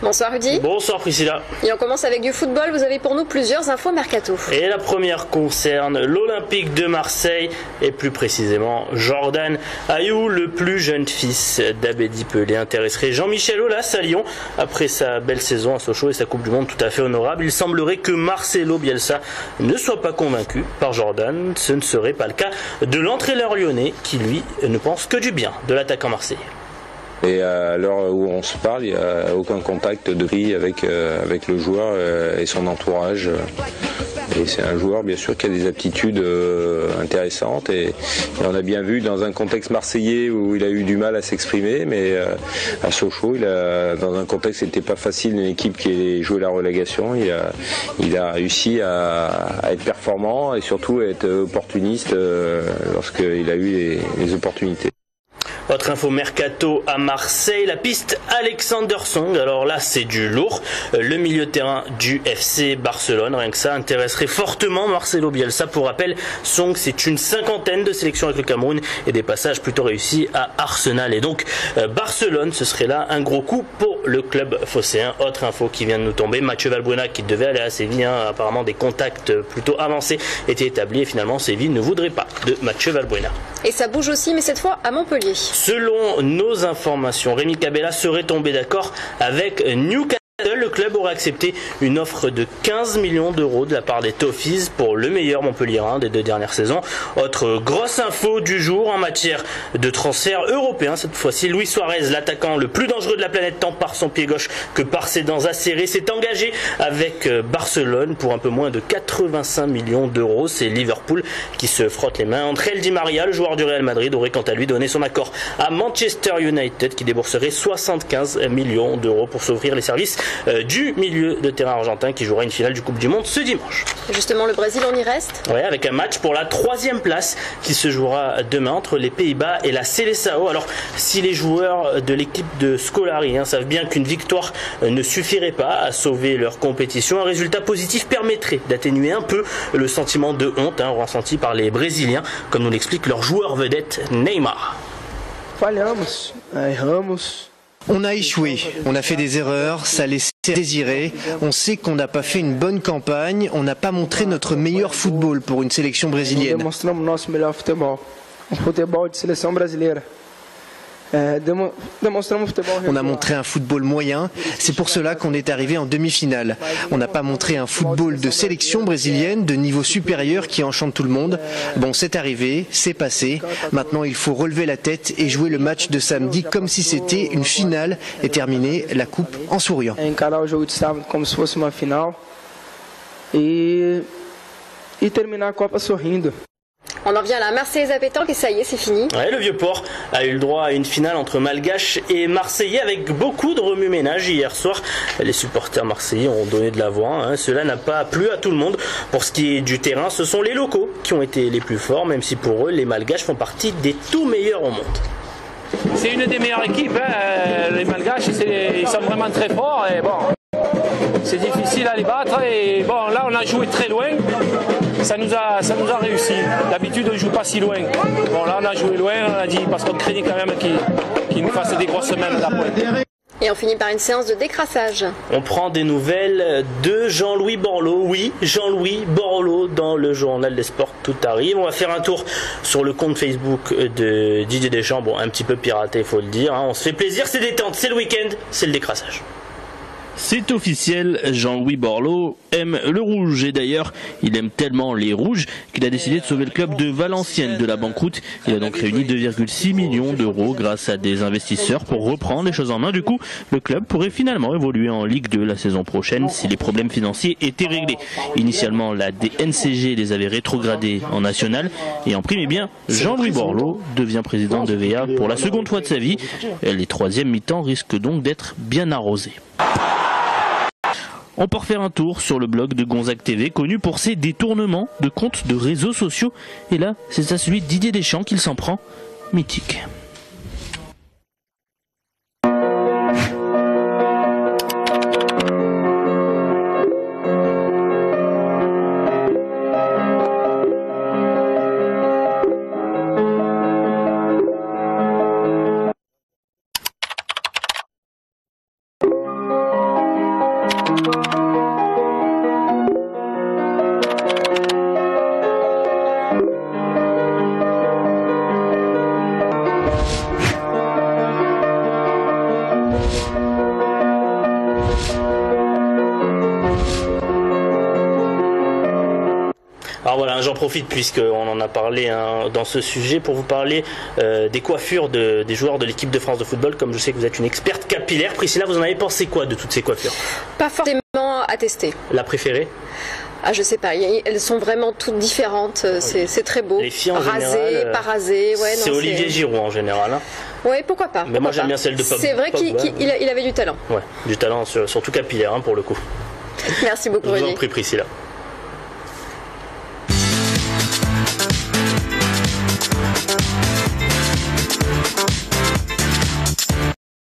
Bonsoir Rudy. Bonsoir Priscilla. Et on commence avec du football, vous avez pour nous plusieurs infos mercato. Et la première concerne l'Olympique de Marseille et plus précisément Jordan Ayew, le plus jeune fils d'Abedi Pelé, intéresserait Jean-Michel Aulas à Lyon. Après sa belle saison à Sochaux et sa Coupe du Monde tout à fait honorable, il semblerait que Marcelo Bielsa ne soit pas convaincu par Jordan. Ce ne serait pas le cas de l'entraîneur lyonnais qui lui ne pense que du bien de l'attaquant marseillais. Et à l'heure où on se parle, il n'y a aucun contact de vie avec le joueur et son entourage. Et c'est un joueur bien sûr qui a des aptitudes intéressantes et on a bien vu dans un contexte marseillais où il a eu du mal à s'exprimer, mais à Sochaux, dans un contexte qui n'était pas facile, une équipe qui allait jouer la relégation, il a réussi à être performant et surtout à être opportuniste lorsqu'il a eu les opportunités. Autre info mercato à Marseille, la piste Alexander Song. Alors là, c'est du lourd. Le milieu de terrain du FC Barcelone, rien que ça, intéresserait fortement Marcelo Bielsa. Pour rappel, Song, c'est une 50aine de sélections avec le Cameroun et des passages plutôt réussis à Arsenal. Et donc, Barcelone, ce serait là un gros coup pour le club phocéen. Autre info qui vient de nous tomber, Mathieu Valbuena, qui devait aller à Séville, apparemment des contacts plutôt avancés étaient établis et finalement Séville ne voudrait pas de Mathieu Valbuena. Et ça bouge aussi, mais cette fois à Montpellier. Selon nos informations, Rémi Cabella serait tombé d'accord avec Newcastle. Le club aurait accepté une offre de 15 millions d'euros de la part des Toffees pour le meilleur Montpellierin des 2 dernières saisons. Autre grosse info du jour en matière de transfert européen, cette fois-ci, Luis Suarez, l'attaquant le plus dangereux de la planète tant par son pied gauche que par ses dents acérées, s'est engagé avec Barcelone pour un peu moins de 85 millions d'euros. C'est Liverpool qui se frotte les mains. Angel Di Maria, le joueur du Real Madrid, aurait quant à lui donné son accord à Manchester United qui débourserait 75 millions d'euros pour s'offrir les services du milieu de terrain argentin qui jouera une finale du Coupe du Monde ce dimanche. Justement, le Brésil, on y reste ? Ouais, avec un match pour la 3e place qui se jouera demain entre les Pays-Bas et la Seleção. Alors, si les joueurs de l'équipe de Scolari savent bien qu'une victoire ne suffirait pas à sauver leur compétition, un résultat positif permettrait d'atténuer un peu le sentiment de honte ressenti par les Brésiliens, comme nous l'explique leur joueur vedette Neymar. Falhamos, erramos. On a échoué, on a fait des erreurs, ça laissait désirer. On sait qu'on n'a pas fait une bonne campagne, on n'a pas montré notre meilleur football pour une sélection brésilienne. Demonstramos nosso melhor futebol, futebol de seleção brasileira. On a montré un football moyen, c'est pour cela qu'on est arrivé en demi-finale. On n'a pas montré un football de sélection brésilienne de niveau supérieur qui enchante tout le monde. Bon, c'est arrivé, c'est passé. Maintenant, il faut relever la tête et jouer le match de samedi comme si c'était une finale et terminer la coupe en souriant. Encarar o jogo de sábado como se fosse uma final e terminar a Copa sorrindo. On en revient à la Marseillaise à pétanque et ça y est, c'est fini. Ouais, le Vieux-Port a eu le droit à une finale entre Malgaches et Marseillais avec beaucoup de remue-ménage hier soir. Les supporters marseillais ont donné de la voix. Cela n'a pas plu à tout le monde. Pour ce qui est du terrain, ce sont les locaux qui ont été les plus forts, même si pour eux, les Malgaches font partie des tout meilleurs au monde. C'est une des meilleures équipes. Les Malgaches, ils sont vraiment très forts. Et bon, c'est difficile à les battre. Et bon, là, on a joué très loin. Ça nous a réussi. D'habitude, on ne joue pas si loin. Bon, là, on a joué loin, on a dit, parce qu'on craignait quand même qu'ils nous fassent des grosses semaines à la pointe. Et on finit par une séance de décrassage. On prend des nouvelles de Jean-Louis Borloo. Oui, Jean-Louis Borloo dans le journal des sports Tout arrive. On va faire un tour sur le compte Facebook de Didier Deschamps. Bon, un petit peu piraté, il faut le dire. On se fait plaisir, c'est détente, c'est le week-end, c'est le décrassage. C'est officiel, Jean-Louis Borloo aime le rouge et d'ailleurs il aime tellement les rouges qu'il a décidé de sauver le club de Valenciennes de la banqueroute. Il a donc réuni 2,6 millions d'euros grâce à des investisseurs pour reprendre les choses en main. Du coup, le club pourrait finalement évoluer en Ligue 2 la saison prochaine si les problèmes financiers étaient réglés. Initialement, la DNCG les avait rétrogradés en national et en prime, Jean-Louis Borloo devient président de VA pour la seconde fois de sa vie. Les troisièmes mi-temps risquent donc d'être bien arrosés. On peut refaire un tour sur le blog de Gonzague TV, connu pour ses détournements de comptes de réseaux sociaux. Et là, c'est à celui de Didier Deschamps qu'il s'en prend. Mythique. j'en profite puisqu'on en a parlé dans ce sujet pour vous parler des coiffures des joueurs de l'équipe de France de football. Comme je sais que vous êtes une experte capillaire, Priscilla, vous en avez pensé quoi de toutes ces coiffures? Pas forcément à tester. La préférée? Ah, je sais pas, elles sont vraiment toutes différentes, c'est très beau. Les filles en rasées, général, pas rasées, ouais, c'est Olivier Giroud en général. Hein. Ouais, pourquoi pas. Mais moi j'aime bien celle de Pogba. C'est vrai qu'il avait du talent. Ouais, du talent, surtout capillaire pour le coup. Merci beaucoup, Je vous en Olivier. prie, Priscilla.